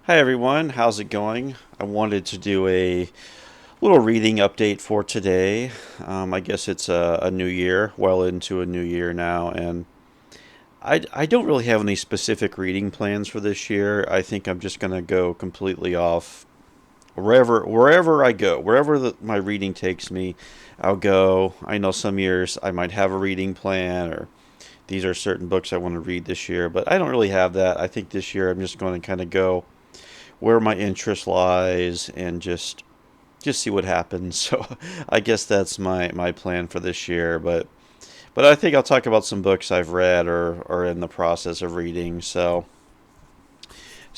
Hi everyone, how's it going? I wanted to do a little reading update for today. I guess it's a new year, well into a new year now, and I don't really have any specific reading plans for this year. I think I'm just gonna go completely off wherever I go, wherever my reading takes me, I'll go. I know some years I might have a reading plan or these are certain books I want to read this year, but I don't really have that. I think this year I'm just going to kind of go where my interest lies and just see what happens. So I guess that's my plan for this year. But I think I'll talk about some books I've read or in the process of reading. So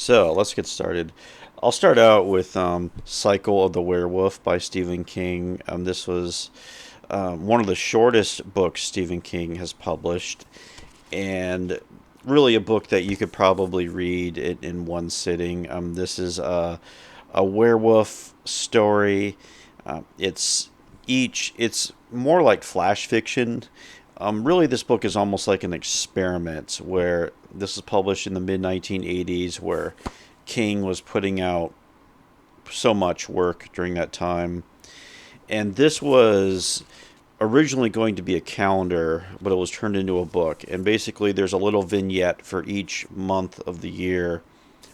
let's get started. I'll start out with Cycle of the Werewolf by Stephen King. This was one of the shortest books Stephen King has published, and really a book that you could probably read in one sitting. This is a werewolf story. It's more like flash fiction. Really, this book is almost like an experiment where this is published in the mid 1980s, where King was putting out so much work during that time. And this was originally going to be a calendar, but it was turned into a book. And basically, there's a little vignette for each month of the year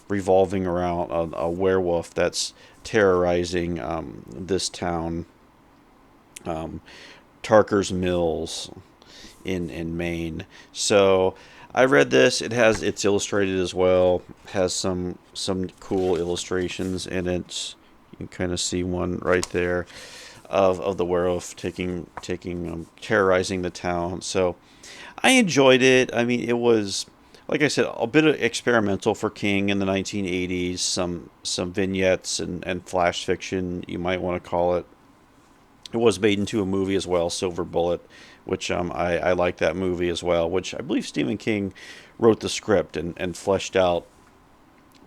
revolving around a werewolf that's terrorizing this town, um, Tarker's Mills in Maine. So I read this. It's illustrated as well. Has some cool illustrations in it. You can kind of see one right there of the werewolf taking terrorizing the town. So I enjoyed it. I mean, it was like I said, a bit of experimental for King in the 1980s. Some vignettes and flash fiction, you might want to call it. It was made into a movie as well, Silver Bullet, which I like that movie as well. Which I believe Stephen King wrote the script and fleshed out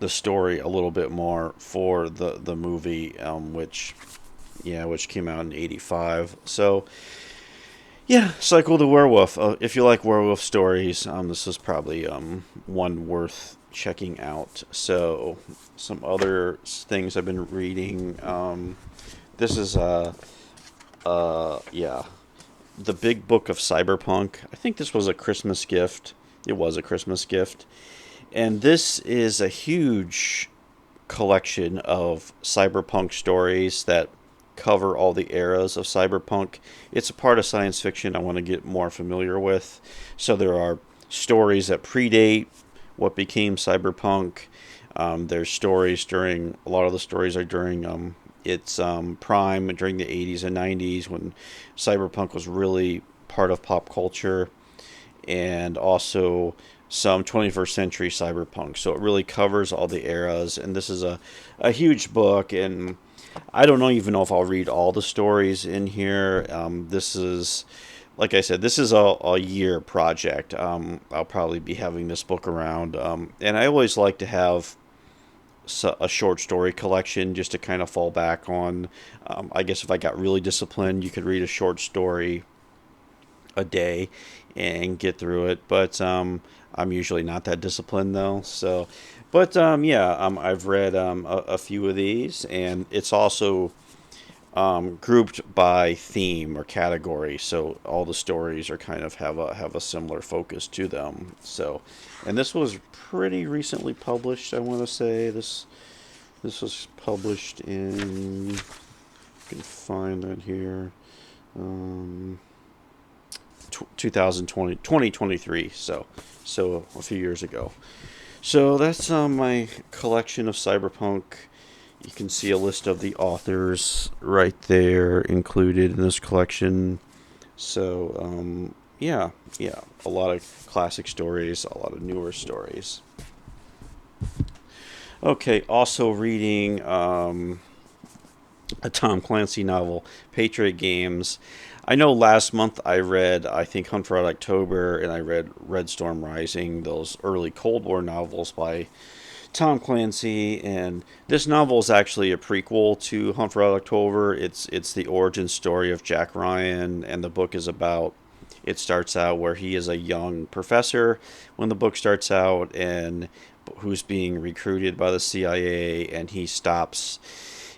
the story a little bit more for the movie, which came out in '85. So yeah, Cycle the Werewolf. If you like werewolf stories, this is probably one worth checking out. So, some other things I've been reading. This is yeah, the Big Book of Cyberpunk. I think this was a Christmas gift. It was a Christmas gift, and this is a huge collection of cyberpunk stories that cover all the eras of cyberpunk. It's a part of science fiction I want to get more familiar with. So there are stories that predate what became cyberpunk. There's stories during a lot of the stories are during its prime during the 80s and 90s when cyberpunk was really part of pop culture, and also some 21st century cyberpunk. So it really covers all the eras, and this is a huge book, and I don't know even know if I'll read all the stories in here. This is, like I said, this is a year project. I'll probably be having this book around, and I always like to have a short story collection just to kind of fall back on. I guess if I got really disciplined, you could read a short story a day and get through it. But I'm usually not that disciplined though. So, but yeah, I've read a few of these, and it's also grouped by theme or category. So all the stories are kind of have a similar focus to them. So, and this was pretty recently published. I want to say this was published in. I can find that here. Um, 2020 2023, so a few years ago. So that's my collection of cyberpunk. You can see a list of the authors right there included in this collection. So yeah, a lot of classic stories, a lot of newer stories. Okay, also reading a Tom Clancy novel, Patriot Games. I know last month I read, I think, Hunt for Red October, and I read Red Storm Rising, those early Cold War novels by Tom Clancy. And this novel is actually a prequel to Hunt for Red October. It's the origin story of Jack Ryan, and the book is about. It starts out where he is a young professor when the book starts out, and who's being recruited by the CIA, and he stops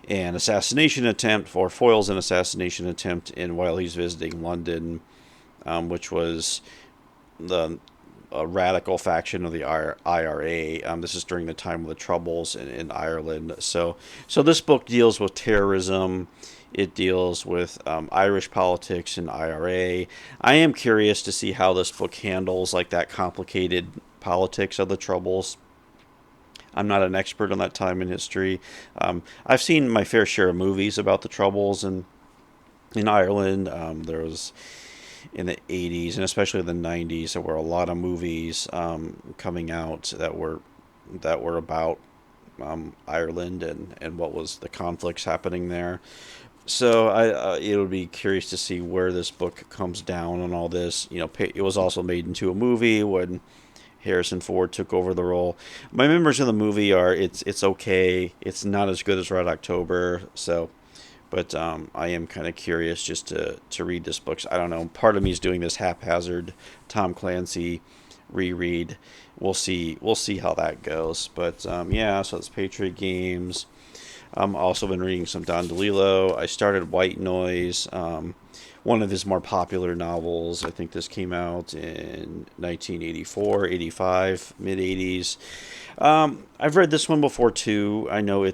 an assassination attempt, or foils an assassination attempt, in while he's visiting London, which was the a radical faction of the IRA. This is during the time of the Troubles in Ireland. So this book deals with terrorism. It deals with Irish politics and IRA. I am curious to see how this book handles like that complicated politics of the Troubles. I'm not an expert on that time in history. I've seen my fair share of movies about the Troubles in Ireland. There was in the 80s and especially the 90s, there were a lot of movies coming out that were about Ireland and what was the conflicts happening there. So it would be curious to see where this book comes down on all this. It was also made into a movie when Harrison Ford took over the role. My memories of the movie are it's okay. It's not as good as Red October. But I am kind of curious just to read this book. I don't know. Part of me is doing this haphazard Tom Clancy reread. We'll see how that goes. But yeah, so it's Patriot Games. Also been reading some Don DeLillo. I started White Noise, one of his more popular novels. I think this came out in 1984, 85, mid 80s. I've read this one before too. I know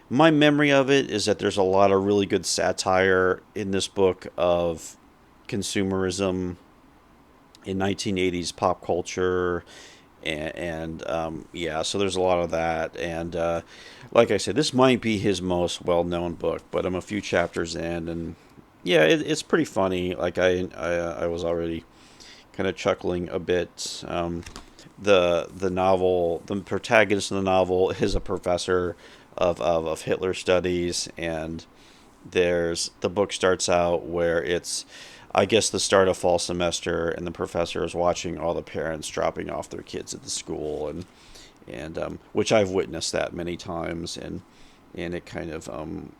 my memory of it is that there's a lot of really good satire in this book of consumerism in 1980s pop culture. And yeah, so there's a lot of that. And like I said, this might be his most well-known book, but I'm a few chapters in, and yeah, it's pretty funny. Like I was already kind of chuckling a bit. The novel, the protagonist of the novel is a professor of Hitler studies, and the book starts out where it's, I guess, the start of fall semester, and the professor is watching all the parents dropping off their kids at the school, and which I've witnessed that many times, and it kind of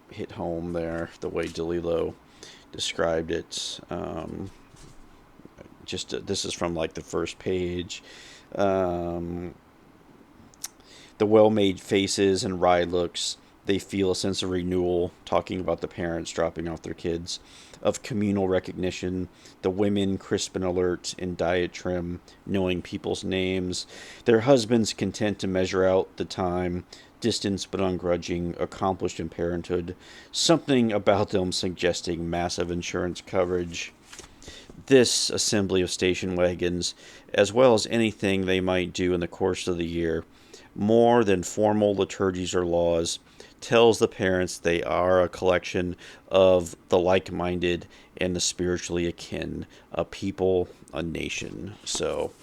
hit home there the way DeLillo described it. This is from like the first page. The well-made faces and wry looks, they feel a sense of renewal, talking about the parents dropping off their kids, of communal recognition, the women crisp and alert in diet trim, knowing people's names, their husbands content to measure out the time, distance but ungrudging, accomplished in parenthood, something about them suggesting massive insurance coverage. This assembly of station wagons, as well as anything they might do in the course of the year, more than formal liturgies or laws, tells the parents they are a collection of the like-minded and the spiritually akin, a people, a nation. So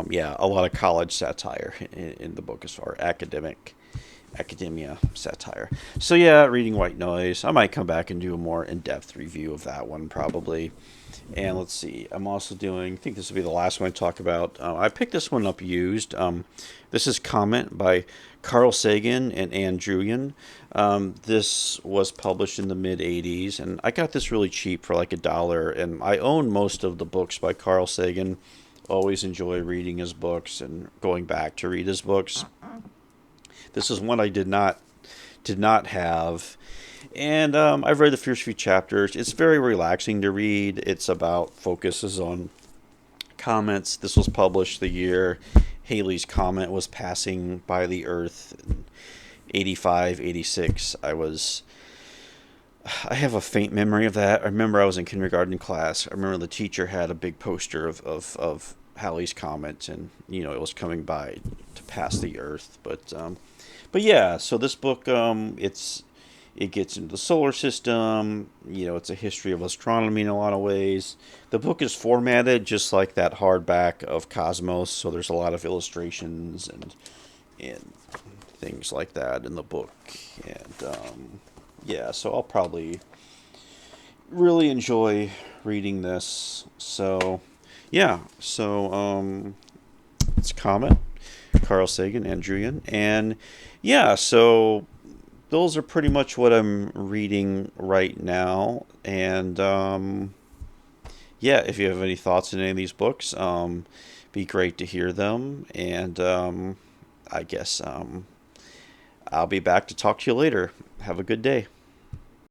yeah, a lot of college satire in the book as far as academia satire. So yeah, reading White Noise. I might come back and do a more in-depth review of that one probably. And let's see, I'm also doing, I think this will be the last one I talk about. I picked this one up used. This is Comet by Carl Sagan and Anne Druyan. This was published in the mid-'80s, and I got this really cheap for like $1, and I own most of the books by Carl Sagan. Always enjoy reading his books and going back to read his books. This is one I did not have. And I've read the first few chapters. It's very relaxing to read. It's focuses on comets. This was published the year Halley's Comet was passing by the Earth in 85, 86. I have a faint memory of that. I remember I was in kindergarten class. I remember the teacher had a big poster of Halley's Comet, and it was coming by to pass the Earth. But yeah, so this book, it gets into the solar system. It's a history of astronomy in a lot of ways. The book is formatted just like that hardback of Cosmos, so there's a lot of illustrations and things like that in the book. And yeah, so I'll probably really enjoy reading this. So yeah, it's Comet, Carl Sagan, and Druyan, and yeah, so those are pretty much what I'm reading right now. And yeah, if you have any thoughts on any of these books, Be great to hear them. And I guess I'll be back to talk to you later. Have a good day.